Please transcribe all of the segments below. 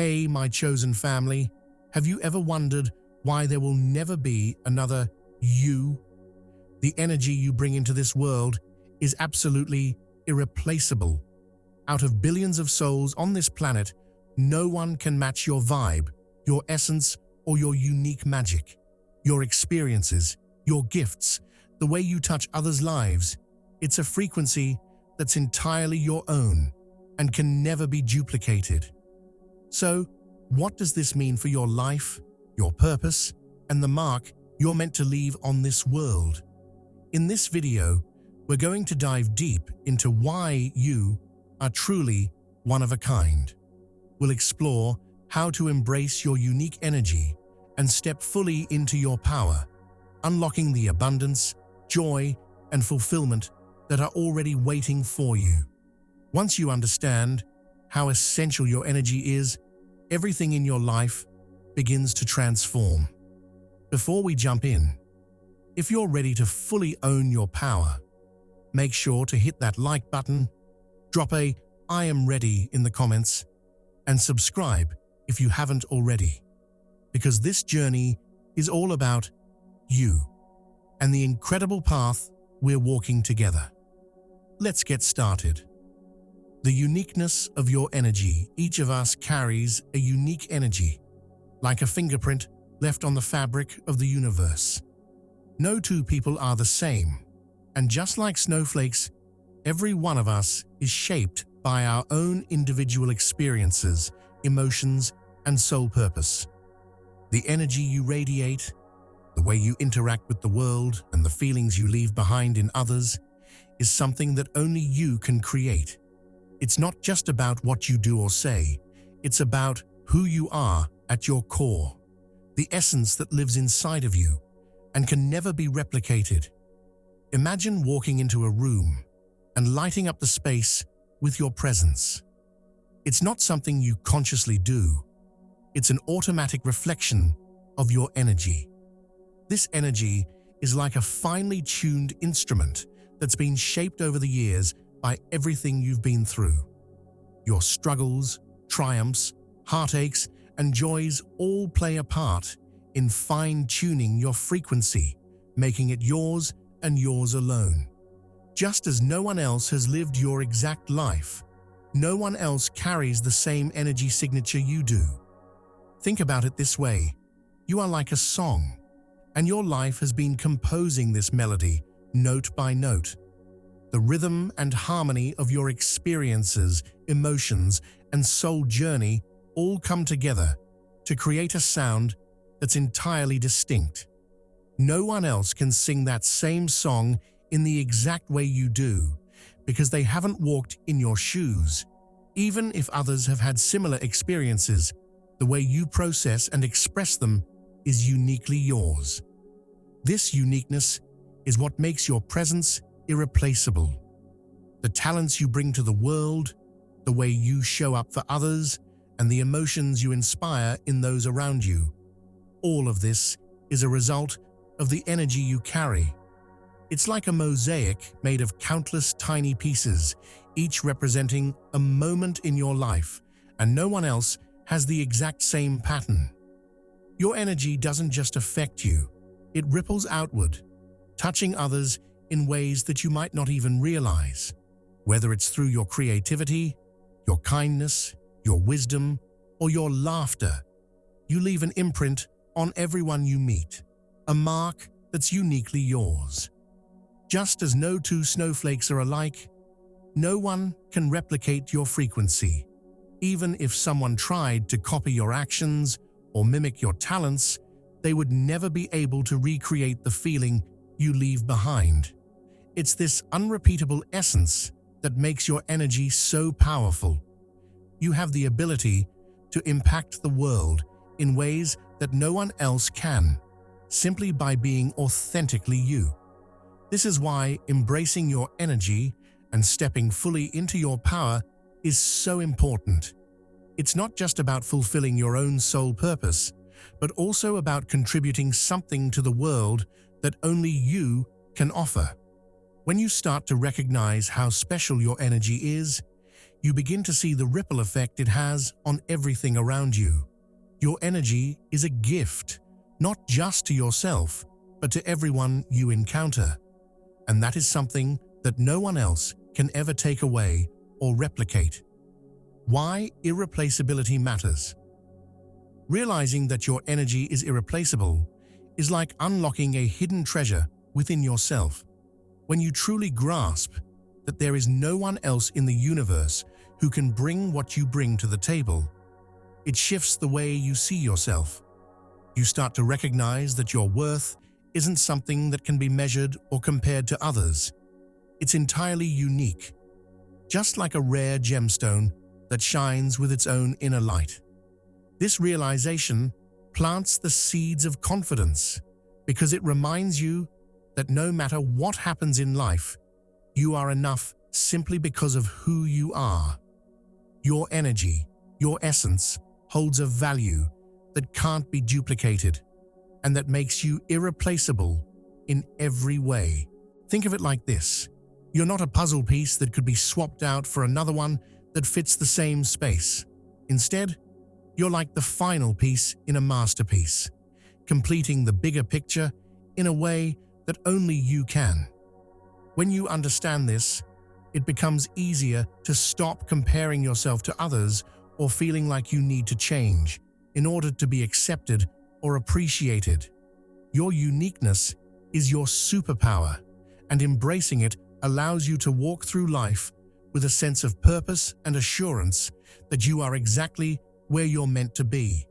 Hey, my chosen family, have you ever wondered why there will never be another you? The energy you bring into this world is absolutely irreplaceable. Out of billions of souls on this planet, no one can match your vibe, your essence, or your unique magic. Your experiences, your gifts, the way you touch others' lives, it's a frequency that's entirely your own and can never be duplicated. So, what does this mean for your life, your purpose, and the mark you're meant to leave on this world? In this video, we're going to dive deep into why you are truly one of a kind. We'll explore how to embrace your unique energy and step fully into your power, unlocking the abundance, joy, and fulfillment that are already waiting for you. Once you understand how essential your energy is, everything in your life begins to transform. Before we jump in, if you're ready to fully own your power, make sure to hit that like button, drop a "I am ready" in the comments, and subscribe if you haven't already. Because this journey is all about you and the incredible path we're walking together. Let's get started. The uniqueness of your energy. Each of us carries a unique energy, like a fingerprint left on the fabric of the universe. No two people are the same, and just like snowflakes, every one of us is shaped by our own individual experiences, emotions, and soul purpose. The energy you radiate, the way you interact with the world, and the feelings you leave behind in others is something that only you can create. It's not just about what you do or say, it's about who you are at your core, the essence that lives inside of you and can never be replicated. Imagine walking into a room and lighting up the space with your presence. It's not something you consciously do. It's an automatic reflection of your energy. This energy is like a finely tuned instrument that's been shaped over the years by everything you've been through. Your struggles, triumphs, heartaches, and joys all play a part in fine-tuning your frequency, making it yours and yours alone. Just as no one else has lived your exact life, no one else carries the same energy signature you do. Think about it this way. You are like a song, and your life has been composing this melody note by note. The rhythm and harmony of your experiences, emotions, and soul journey all come together to create a sound that's entirely distinct. No one else can sing that same song in the exact way you do, because they haven't walked in your shoes. Even if others have had similar experiences, the way you process and express them is uniquely yours. This uniqueness is what makes your presence irreplaceable. The talents you bring to the world, the way you show up for others, and the emotions you inspire in those around you. All of this is a result of the energy you carry. It's like a mosaic made of countless tiny pieces, each representing a moment in your life, and no one else has the exact same pattern. Your energy doesn't just affect you, it ripples outward, touching others in ways that you might not even realize. Whether it's through your creativity, your kindness, your wisdom, or your laughter, you leave an imprint on everyone you meet, a mark that's uniquely yours. Just as no two snowflakes are alike, no one can replicate your frequency. Even if someone tried to copy your actions or mimic your talents, they would never be able to recreate the feeling you leave behind. It's this unrepeatable essence that makes your energy so powerful. You have the ability to impact the world in ways that no one else can, simply by being authentically you. This is why embracing your energy and stepping fully into your power is so important. It's not just about fulfilling your own soul purpose, but also about contributing something to the world that only you can offer. When you start to recognize how special your energy is, you begin to see the ripple effect it has on everything around you. Your energy is a gift, not just to yourself, but to everyone you encounter. And that is something that no one else can ever take away or replicate. Why irreplaceability matters. Realizing that your energy is irreplaceable is like unlocking a hidden treasure within yourself. When you truly grasp that there is no one else in the universe who can bring what you bring to the table, it shifts the way you see yourself. You start to recognize that your worth isn't something that can be measured or compared to others. It's entirely unique, just like a rare gemstone that shines with its own inner light. This realization plants the seeds of confidence because it reminds you that no matter what happens in life, you are enough simply because of who you are. Your energy, your essence, holds a value that can't be duplicated and that makes you irreplaceable in every way. Think of it like this. You're not a puzzle piece that could be swapped out for another one that fits the same space. Instead, you're like the final piece in a masterpiece, completing the bigger picture in a way that only you can. When you understand this, it becomes easier to stop comparing yourself to others or feeling like you need to change in order to be accepted or appreciated. Your uniqueness is your superpower, and embracing it allows you to walk through life with a sense of purpose and assurance that you are exactly where you're meant to be.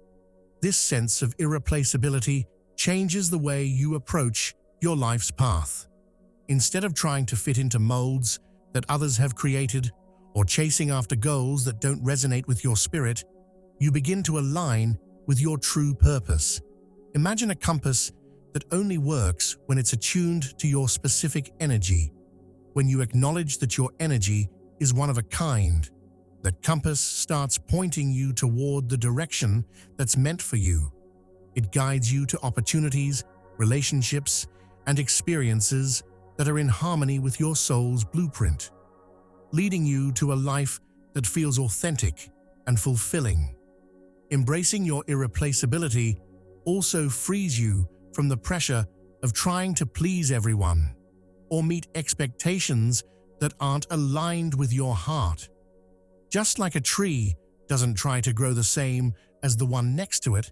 This sense of irreplaceability changes the way you approach your life's path. Instead of trying to fit into molds that others have created or chasing after goals that don't resonate with your spirit, you begin to align with your true purpose. Imagine a compass that only works when it's attuned to your specific energy. When you acknowledge that your energy is one of a kind, that compass starts pointing you toward the direction that's meant for you. It guides you to opportunities, relationships, and experiences that are in harmony with your soul's blueprint, leading you to a life that feels authentic and fulfilling. Embracing your irreplaceability also frees you from the pressure of trying to please everyone or meet expectations that aren't aligned with your heart. Just like a tree doesn't try to grow the same as the one next to it,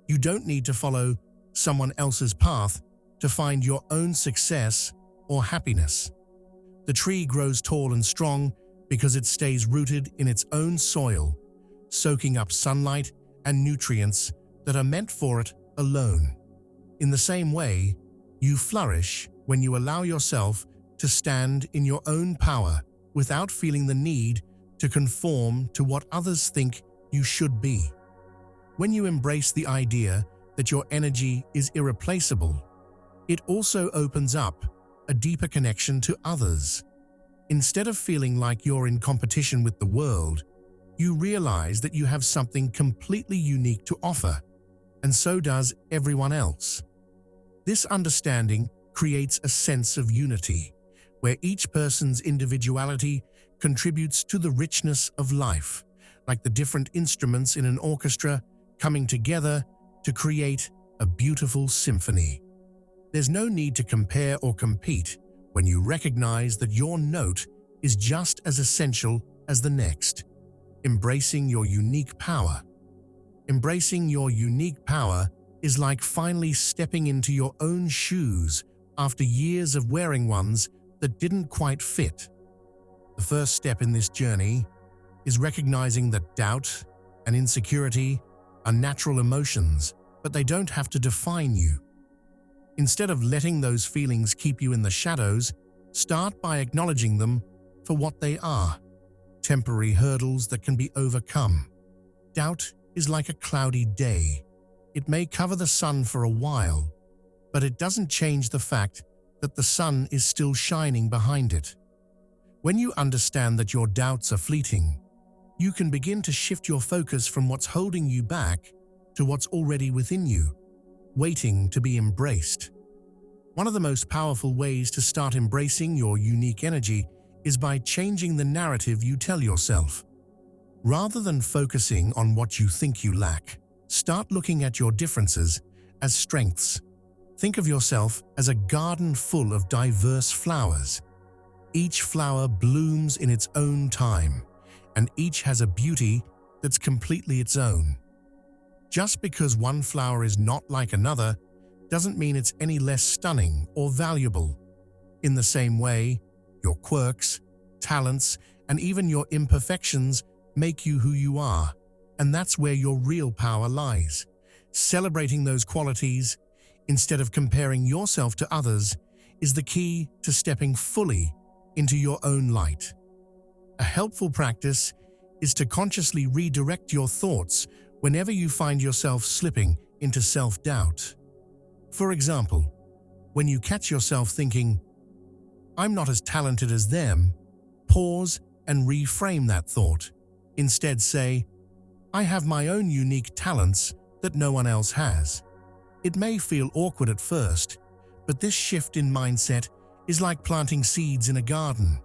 you don't need to follow someone else's path to find your own success or happiness. The tree grows tall and strong because it stays rooted in its own soil, soaking up sunlight and nutrients that are meant for it alone. In the same way, you flourish when you allow yourself to stand in your own power without feeling the need to conform to what others think you should be. When you embrace the idea that your energy is irreplaceable, it also opens up a deeper connection to others. Instead of feeling like you're in competition with the world, you realize that you have something completely unique to offer, and so does everyone else. This understanding creates a sense of unity, where each person's individuality contributes to the richness of life, like the different instruments in an orchestra coming together to create a beautiful symphony. There's no need to compare or compete when you recognize that your note is just as essential as the next. Embracing your unique power. Embracing your unique power is like finally stepping into your own shoes after years of wearing ones that didn't quite fit. The first step in this journey is recognizing that doubt and insecurity are natural emotions, but they don't have to define you. Instead of letting those feelings keep you in the shadows, start by acknowledging them for what they are: temporary hurdles that can be overcome. Doubt is like a cloudy day. It may cover the sun for a while, but it doesn't change the fact that the sun is still shining behind it. When you understand that your doubts are fleeting, you can begin to shift your focus from what's holding you back to what's already within you, waiting to be embraced. One of the most powerful ways to start embracing your unique energy is by changing the narrative you tell yourself. Rather than focusing on what you think you lack, start looking at your differences as strengths. Think of yourself as a garden full of diverse flowers. Each flower blooms in its own time, and each has a beauty that's completely its own. Just because one flower is not like another doesn't mean it's any less stunning or valuable. In the same way, your quirks, talents, and even your imperfections make you who you are, and that's where your real power lies. Celebrating those qualities, instead of comparing yourself to others, is the key to stepping fully into your own light. A helpful practice is to consciously redirect your thoughts whenever you find yourself slipping into self-doubt. For example, when you catch yourself thinking, "I'm not as talented as them," pause and reframe that thought. Instead say, "I have my own unique talents that no one else has." It may feel awkward at first, but this shift in mindset is like planting seeds in a garden.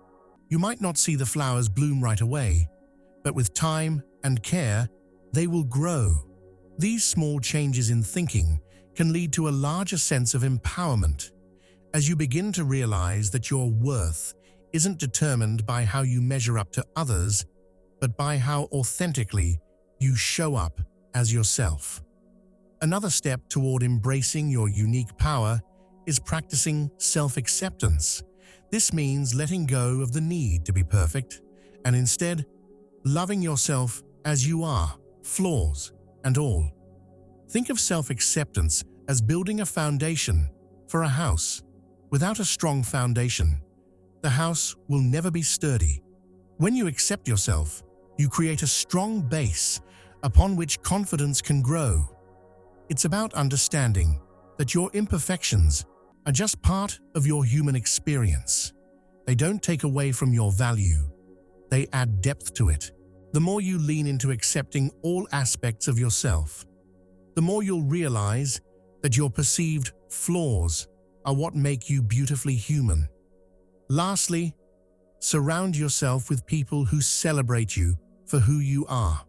You might not see the flowers bloom right away, but with time and care, they will grow. These small changes in thinking can lead to a larger sense of empowerment as you begin to realize that your worth isn't determined by how you measure up to others, but by how authentically you show up as yourself. Another step toward embracing your unique power is practicing self-acceptance. This means letting go of the need to be perfect and instead loving yourself as you are, flaws and all. Think of self-acceptance as building a foundation for a house. Without a strong foundation, the house will never be sturdy. When you accept yourself, you create a strong base upon which confidence can grow. It's about understanding that your imperfections are just part of your human experience. They don't take away from your value. They add depth to it. The more you lean into accepting all aspects of yourself, the more you'll realize that your perceived flaws are what make you beautifully human. Lastly, surround yourself with people who celebrate you for who you are.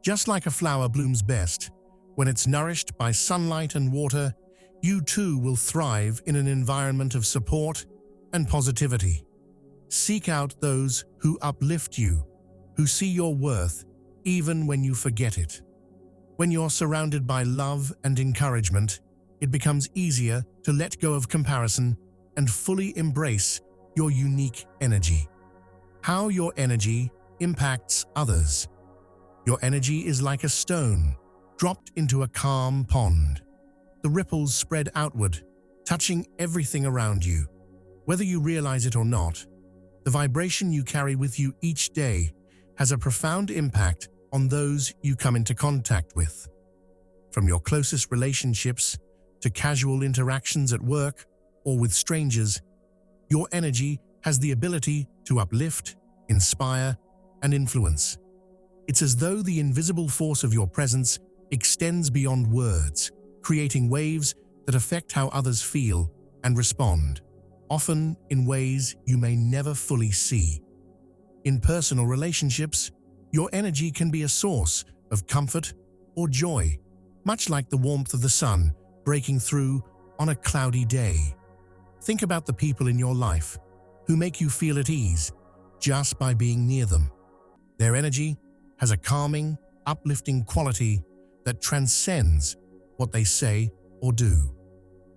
Just like a flower blooms best when it's nourished by sunlight and water, you too will thrive in an environment of support and positivity. Seek out those who uplift you, who see your worth even when you forget it. When you're surrounded by love and encouragement, it becomes easier to let go of comparison and fully embrace your unique energy. How your energy impacts others. Your energy is like a stone dropped into a calm pond. The ripples spread outward, touching everything around you. Whether you realize it or not, the vibration you carry with you each day has a profound impact on those you come into contact with. From your closest relationships to casual interactions at work or with strangers, your energy has the ability to uplift, inspire, and influence. It's as though the invisible force of your presence extends beyond words, creating waves that affect how others feel and respond, often in ways you may never fully see. In personal relationships, your energy can be a source of comfort or joy, much like the warmth of the sun breaking through on a cloudy day. Think about the people in your life who make you feel at ease just by being near them. Their energy has a calming, uplifting quality that transcends what they say or do.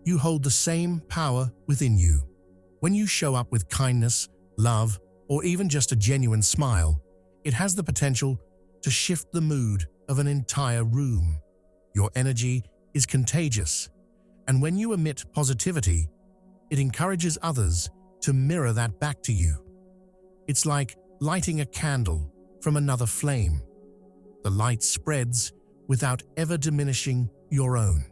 You hold the same power within you. When you show up with kindness, love, or even just a genuine smile, it has the potential to shift the mood of an entire room. Your energy is contagious, and when you emit positivity, it encourages others to mirror that back to you. It's like lighting a candle from another flame. The light spreads without ever diminishing your own.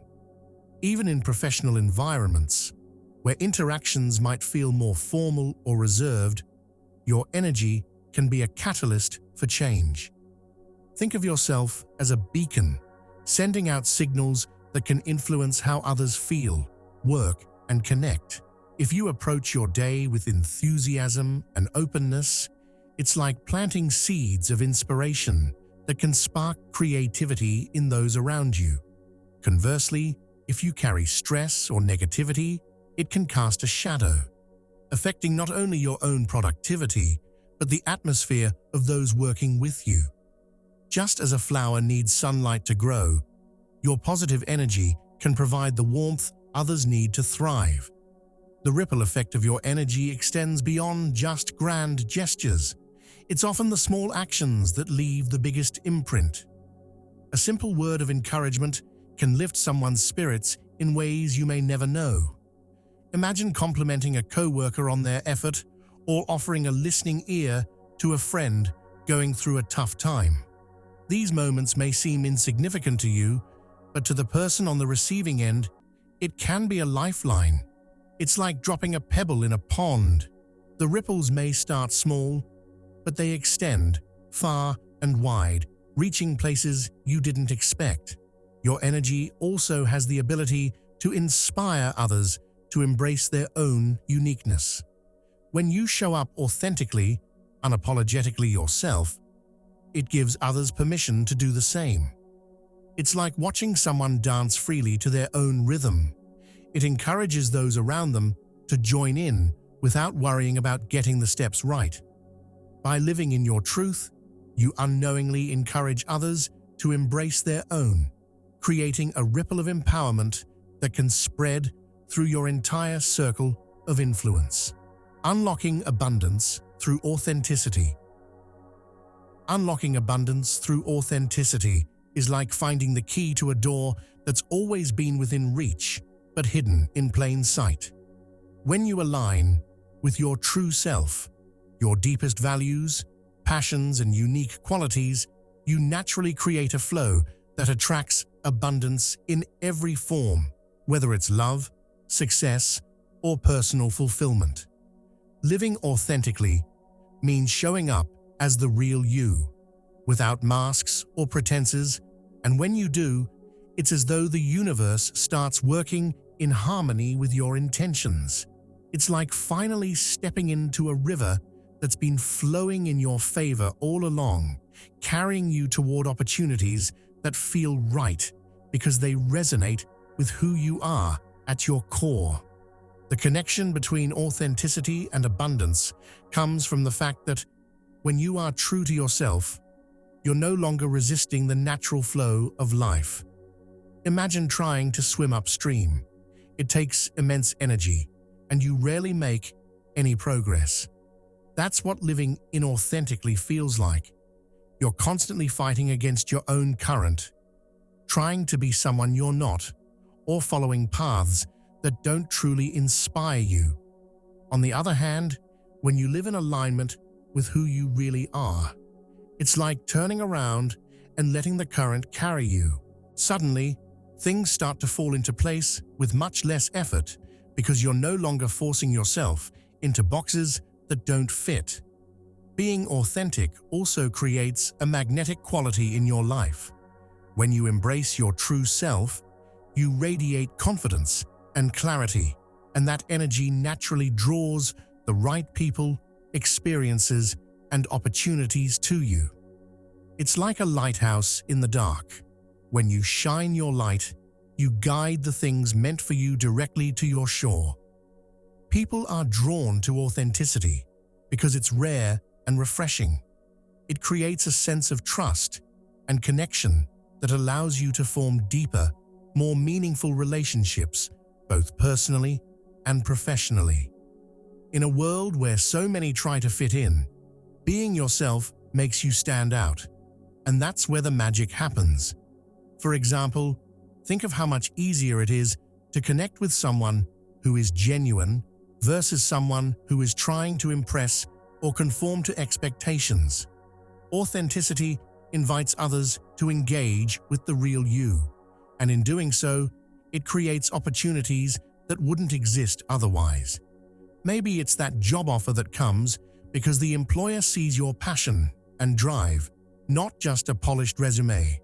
Even in professional environments, where interactions might feel more formal or reserved, your energy can be a catalyst for change. Think of yourself as a beacon, sending out signals that can influence how others feel, work, and connect. If you approach your day with enthusiasm and openness, It's like planting seeds of inspiration that can spark creativity in those around you. Conversely, if you carry stress or negativity, it can cast a shadow, affecting not only your own productivity, but the atmosphere of those working with you. Just as a flower needs sunlight to grow, your positive energy can provide the warmth others need to thrive. The ripple effect of your energy extends beyond just grand gestures. It's often the small actions that leave the biggest imprint. A simple word of encouragement can lift someone's spirits in ways you may never know. Imagine complimenting a coworker on their effort or offering a listening ear to a friend going through a tough time. These moments may seem insignificant to you, but to the person on the receiving end, it can be a lifeline. It's like dropping a pebble in a pond. The ripples may start small, but they extend far and wide, reaching places you didn't expect. Your energy also has the ability to inspire others to embrace their own uniqueness. When you show up authentically, unapologetically yourself, it gives others permission to do the same. It's like watching someone dance freely to their own rhythm. It encourages those around them to join in without worrying about getting the steps right. By living in your truth, you unknowingly encourage others to embrace their own, creating a ripple of empowerment that can spread through your entire circle of influence. Unlocking abundance through authenticity. Unlocking abundance through authenticity is like finding the key to a door that's always been within reach, but hidden in plain sight. When you align with your true self, your deepest values, passions, and unique qualities, you naturally create a flow that attracts abundance in every form, whether it's love, success, or personal fulfillment. Living authentically means showing up as the real you, without masks or pretenses, and when you do, it's as though the universe starts working in harmony with your intentions. It's like finally stepping into a river that's been flowing in your favor all along, carrying you toward opportunities that feel right because they resonate with who you are at your core. The connection between authenticity and abundance comes from the fact that when you are true to yourself, you're no longer resisting the natural flow of life. Imagine trying to swim upstream. It takes immense energy, and you rarely make any progress. That's what living inauthentically feels like. You're constantly fighting against your own current, trying to be someone you're not, or following paths that don't truly inspire you. On the other hand, when you live in alignment with who you really are, it's like turning around and letting the current carry you. Suddenly, things start to fall into place with much less effort because you're no longer forcing yourself into boxes that don't fit. Being authentic also creates a magnetic quality in your life. When you embrace your true self, you radiate confidence and clarity, and that energy naturally draws the right people, experiences, and opportunities to you. It's like a lighthouse in the dark. When you shine your light, you guide the things meant for you directly to your shore. People are drawn to authenticity because it's rare and refreshing. It creates a sense of trust and connection that allows you to form deeper, more meaningful relationships, both personally and professionally. In a world where so many try to fit in, being yourself makes you stand out, and that's where the magic happens. For example, think of how much easier it is to connect with someone who is genuine versus someone who is trying to impress or conform to expectations. Authenticity invites others to engage with the real you, and in doing so, it creates opportunities that wouldn't exist otherwise. Maybe it's that job offer that comes because the employer sees your passion and drive, not just a polished resume.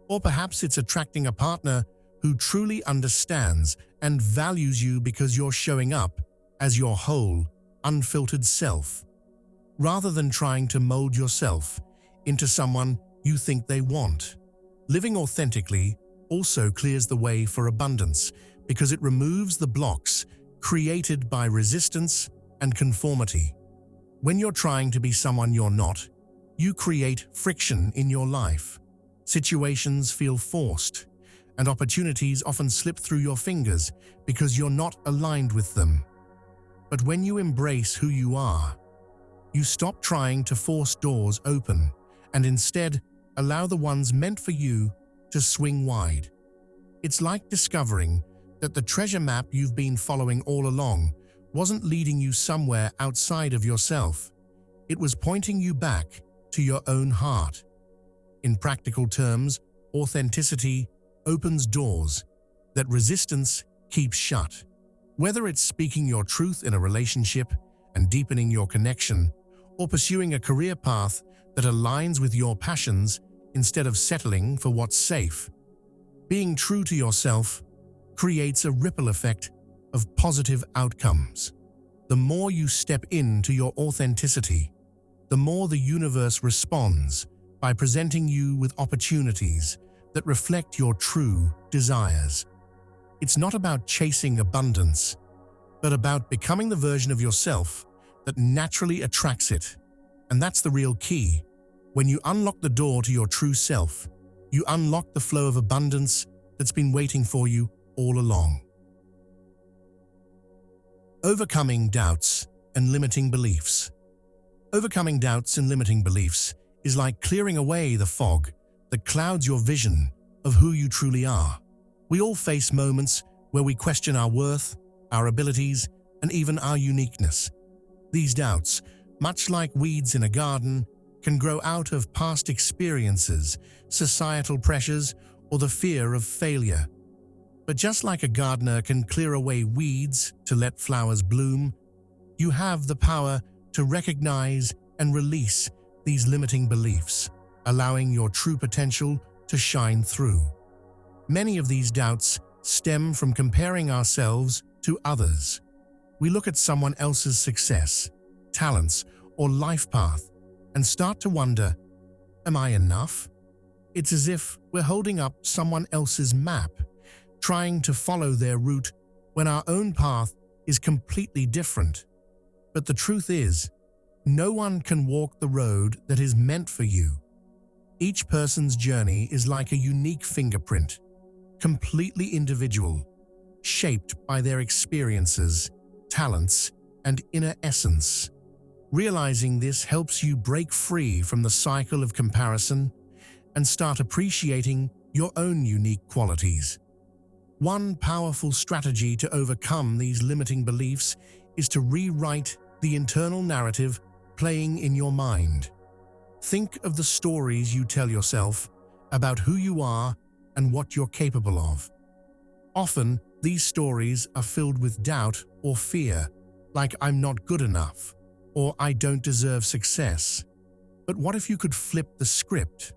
Or perhaps it's attracting a partner who truly understands and values you because you're showing up as your whole, unfiltered self. rather than trying to mold yourself into someone you think they want. Living authentically also clears the way for abundance because it removes the blocks created by resistance and conformity. When you're trying to be someone you're not, you create friction in your life. Situations feel forced, and opportunities often slip through your fingers because you're not aligned with them. But when you embrace who you are, you stop trying to force doors open and instead allow the ones meant for you to swing wide. It's like discovering that the treasure map you've been following all along wasn't leading you somewhere outside of yourself. It was pointing you back to your own heart. In practical terms, authenticity opens doors that resistance keeps shut. Whether it's speaking your truth in a relationship and deepening your connection, or pursuing a career path that aligns with your passions instead of settling for what's safe, being true to yourself creates a ripple effect of positive outcomes. The more you step into your authenticity, the more the universe responds by presenting you with opportunities that reflect your true desires. It's not about chasing abundance, but about becoming the version of yourself that naturally attracts it. And that's the real key. When you unlock the door to your true self, you unlock the flow of abundance that's been waiting for you all along. Overcoming doubts and limiting beliefs. Overcoming doubts and limiting beliefs is like clearing away the fog that clouds your vision of who you truly are. We all face moments where we question our worth, our abilities, and even our uniqueness. These doubts, much like weeds in a garden, can grow out of past experiences, societal pressures, or the fear of failure. But just like a gardener can clear away weeds to let flowers bloom, you have the power to recognize and release these limiting beliefs, allowing your true potential to shine through. Many of these doubts stem from comparing ourselves to others. We look at someone else's success, talents, or life path and start to wonder, am I enough? It's as if we're holding up someone else's map, trying to follow their route when our own path is completely different. But the truth is, no one can walk the road that is meant for you. Each person's journey is like a unique fingerprint, completely individual, shaped by their experiences, talents, and inner essence. Realizing this helps you break free from the cycle of comparison and start appreciating your own unique qualities. One powerful strategy to overcome these limiting beliefs is to rewrite the internal narrative playing in your mind. Think of the stories you tell yourself about who you are and what you're capable of. Often, these stories are filled with doubt or fear, like I'm not good enough, or I don't deserve success. But what if you could flip the script?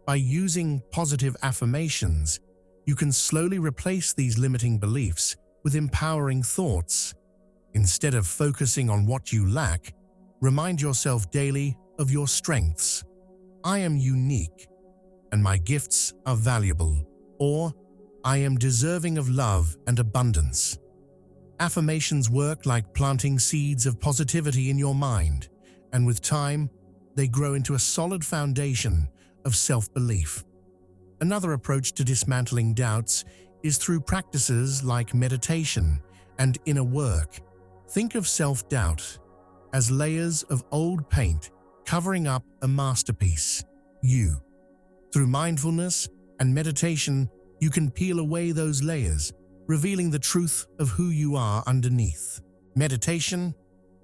By using positive affirmations, you can slowly replace these limiting beliefs with empowering thoughts. Instead of focusing on what you lack, remind yourself daily of your strengths. I am unique, and my gifts are valuable. Or, I am deserving of love and abundance. Affirmations work like planting seeds of positivity in your mind, and with time, they grow into a solid foundation of self-belief. Another approach to dismantling doubts is through practices like meditation and inner work. Think of self-doubt as layers of old paint covering up a masterpiece, you. Through mindfulness and meditation, you can peel away those layers, revealing the truth of who you are underneath. Meditation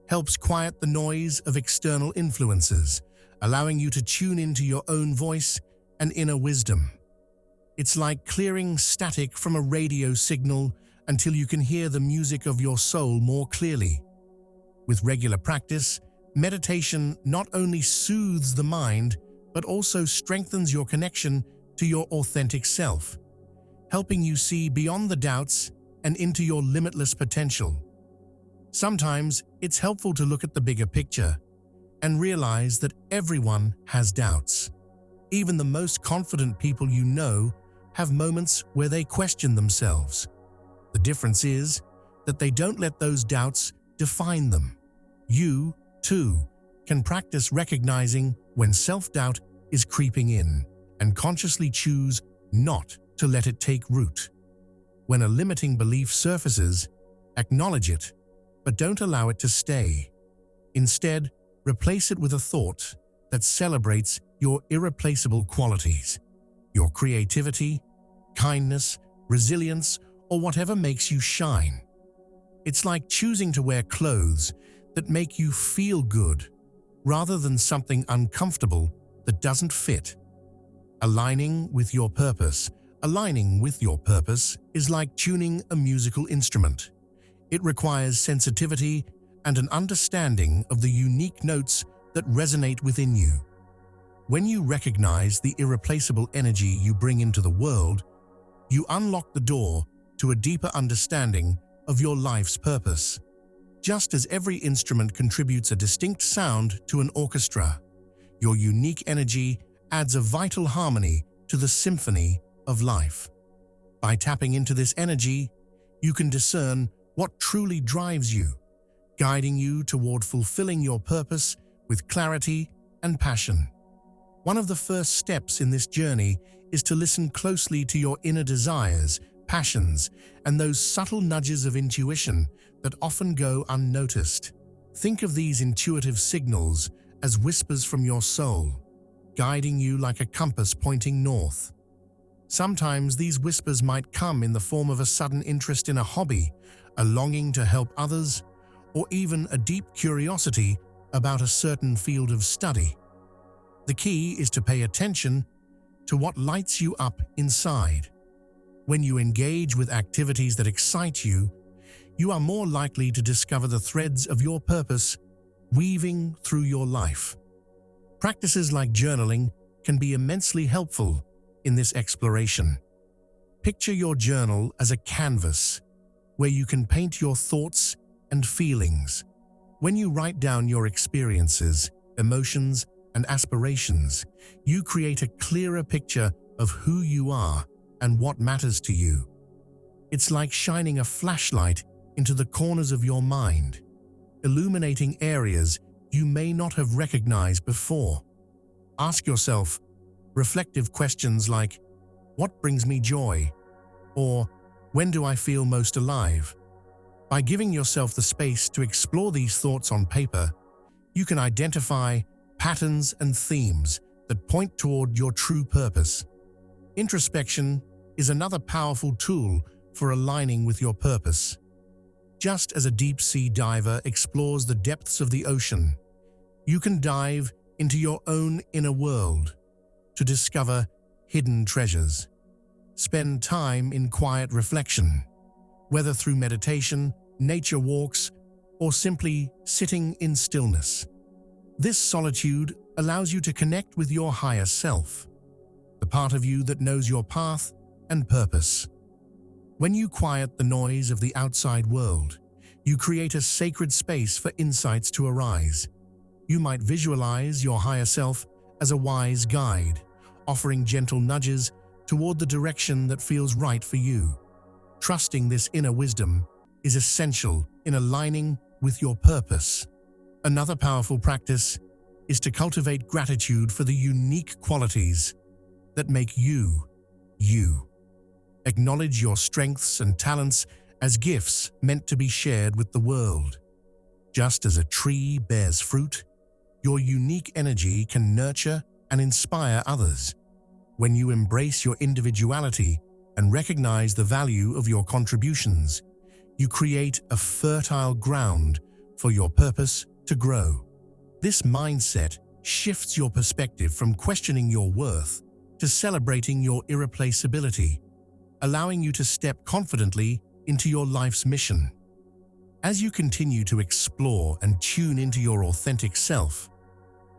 helps quiet the noise of external influences, allowing you to tune into your own voice and inner wisdom. It's like clearing static from a radio signal until you can hear the music of your soul more clearly. With regular practice, meditation not only soothes the mind, but also strengthens your connection to your authentic self, helping you see beyond the doubts and into your limitless potential. Sometimes it's helpful to look at the bigger picture. and realize that everyone has doubts. Even the most confident people you know have moments where they question themselves. The difference is that they don't let those doubts define them. You, too, can practice recognizing when self-doubt is creeping in and consciously choose not to let it take root. When a limiting belief surfaces, acknowledge it, but don't allow it to stay. Instead, replace it with a thought that celebrates your irreplaceable qualities, your creativity, kindness, resilience, or whatever makes you shine. It's like choosing to wear clothes that make you feel good rather than something uncomfortable that doesn't fit. Aligning with your purpose is like tuning a musical instrument. It requires sensitivity and an understanding of the unique notes that resonate within you. When you recognize the irreplaceable energy you bring into the world, you unlock the door to a deeper understanding of your life's purpose. Just as every instrument contributes a distinct sound to an orchestra, your unique energy adds a vital harmony to the symphony of life. By tapping into this energy, you can discern what truly drives you, guiding you toward fulfilling your purpose with clarity and passion. One of the first steps in this journey is to listen closely to your inner desires, passions, and those subtle nudges of intuition that often go unnoticed. Think of these intuitive signals as whispers from your soul, guiding you like a compass pointing north. Sometimes these whispers might come in the form of a sudden interest in a hobby, a longing to help others, or even a deep curiosity about a certain field of study. The key is to pay attention to what lights you up inside. When you engage with activities that excite you, you are more likely to discover the threads of your purpose weaving through your life. Practices like journaling can be immensely helpful in this exploration. Picture your journal as a canvas where you can paint your thoughts and feelings. When you write down your experiences, emotions, and aspirations, you create a clearer picture of who you are and what matters to you. It's like shining a flashlight into the corners of your mind, illuminating areas you may not have recognized before. Ask yourself reflective questions like, "What brings me joy?" or "When do I feel most alive?" By giving yourself the space to explore these thoughts on paper, you can identify patterns and themes that point toward your true purpose. Introspection is another powerful tool for aligning with your purpose. Just as a deep-sea diver explores the depths of the ocean, you can dive into your own inner world to discover hidden treasures. Spend time in quiet reflection, whether through meditation, nature walks, or simply sitting in stillness. This solitude allows you to connect with your higher self, the part of you that knows your path and purpose. When you quiet the noise of the outside world, you create a sacred space for insights to arise. You might visualize your higher self as a wise guide, offering gentle nudges toward the direction that feels right for you. Trusting this inner wisdom is essential in aligning with your purpose. Another powerful practice is to cultivate gratitude for the unique qualities that make you, you. Acknowledge your strengths and talents as gifts meant to be shared with the world. Just as a tree bears fruit, your unique energy can nurture and inspire others. When you embrace your individuality and recognize the value of your contributions, you create a fertile ground for your purpose to grow. This mindset shifts your perspective from questioning your worth to celebrating your irreplaceability, allowing you to step confidently into your life's mission. As you continue to explore and tune into your authentic self,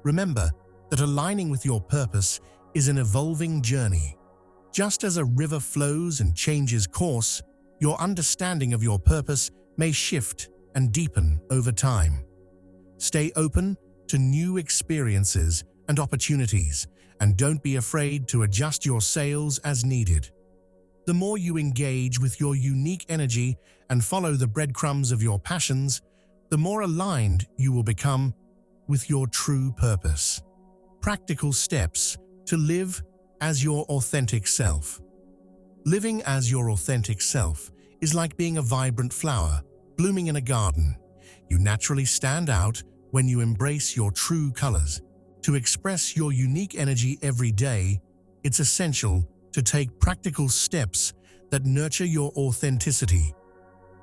remember that aligning with your purpose is an evolving journey. Just as a river flows and changes course, your understanding of your purpose may shift and deepen over time. Stay open to new experiences and opportunities, and don't be afraid to adjust your sails as needed. The more you engage with your unique energy and follow the breadcrumbs of your passions, the more aligned you will become with your true purpose. Practical steps to live as your authentic self. Living as your authentic self is like being a vibrant flower blooming in a garden. You naturally stand out when you embrace your true colors. To express your unique energy every day, it's essential to take practical steps that nurture your authenticity.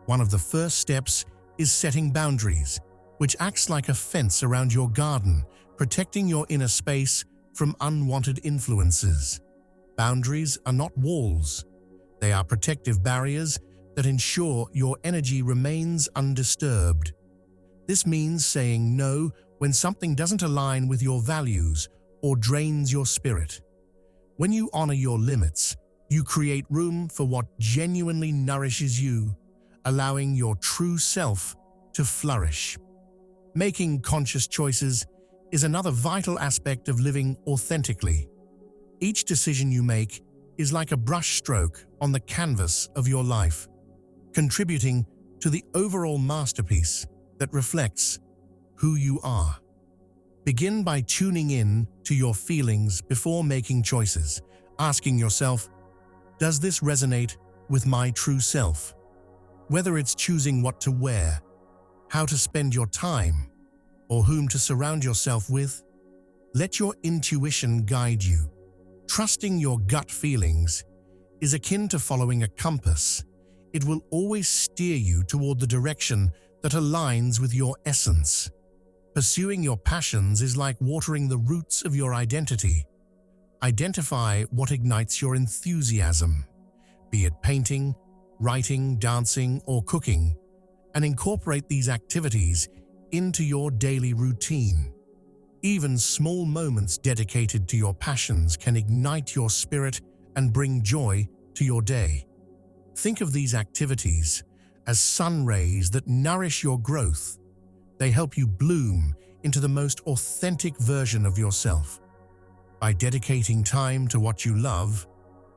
One of the first steps is setting boundaries, which acts like a fence around your garden, protecting your inner space from unwanted influences. Boundaries are not walls. They are protective barriers that ensure your energy remains undisturbed. This means saying no when something doesn't align with your values or drains your spirit. When you honor your limits, you create room for what genuinely nourishes you, allowing your true self to flourish. Making conscious choices is another vital aspect of living authentically. Each decision you make is like a brushstroke on the canvas of your life, contributing to the overall masterpiece that reflects who you are. Begin by tuning in to your feelings before making choices, asking yourself, does this resonate with my true self? Whether it's choosing what to wear, how to spend your time, or whom to surround yourself with, let your intuition guide you. Trusting your gut feelings is akin to following a compass. It will always steer you toward the direction that aligns with your essence. Pursuing your passions is like watering the roots of your identity. Identify what ignites your enthusiasm, be it painting, writing, dancing, or cooking, and incorporate these activities into your daily routine. Even small moments dedicated to your passions can ignite your spirit and bring joy to your day. Think of these activities as sun rays that nourish your growth. They help you bloom into the most authentic version of yourself. By dedicating time to what you love,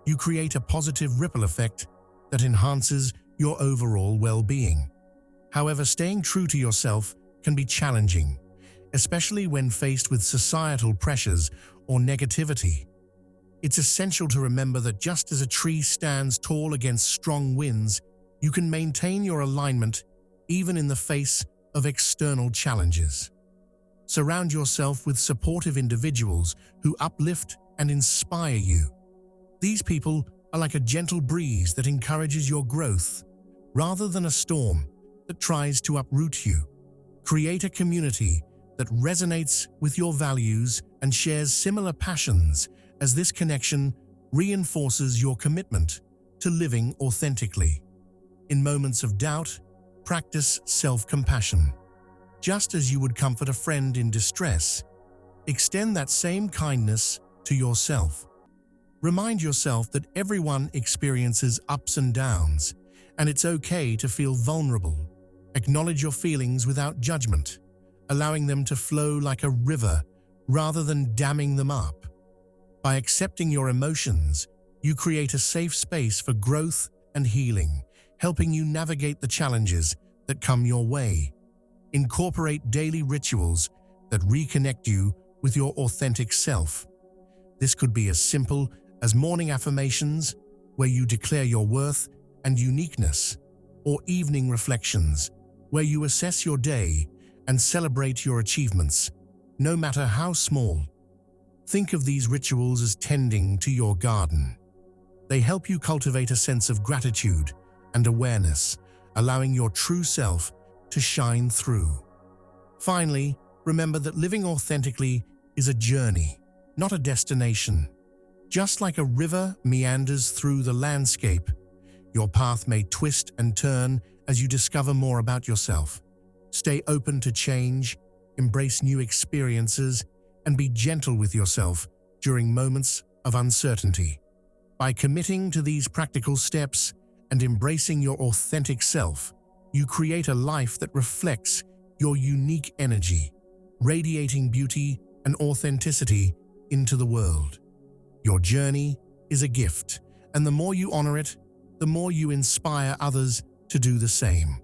you create a positive ripple effect that enhances your overall well-being. However, staying true to yourself can be challenging, especially when faced with societal pressures or negativity. It's essential to remember that just as a tree stands tall against strong winds, you can maintain your alignment even in the face of external challenges. Surround yourself with supportive individuals who uplift and inspire you. These people are like a gentle breeze that encourages your growth, rather than a storm that tries to uproot you. Create a community that resonates with your values and shares similar passions, as this connection reinforces your commitment to living authentically. In moments of doubt, practice self-compassion. Just as you would comfort a friend in distress, extend that same kindness to yourself. Remind yourself that everyone experiences ups and downs, and it's okay to feel vulnerable. Acknowledge your feelings without judgment, allowing them to flow like a river rather than damming them up. By accepting your emotions, you create a safe space for growth and healing, helping you navigate the challenges that come your way. Incorporate daily rituals that reconnect you with your authentic self. This could be as simple as morning affirmations, where you declare your worth and uniqueness, or evening reflections, where you assess your day and celebrate your achievements, no matter how small. Think of these rituals as tending to your garden. They help you cultivate a sense of gratitude and awareness, allowing your true self to shine through. Finally, remember that living authentically is a journey, not a destination. Just like a river meanders through the landscape, your path may twist and turn as you discover more about yourself. Stay open to change, embrace new experiences, and be gentle with yourself during moments of uncertainty. By committing to these practical steps and embracing your authentic self, you create a life that reflects your unique energy. radiating beauty and authenticity into the world. Your journey is a gift, and the more you honor it, the more you inspire others to do the same.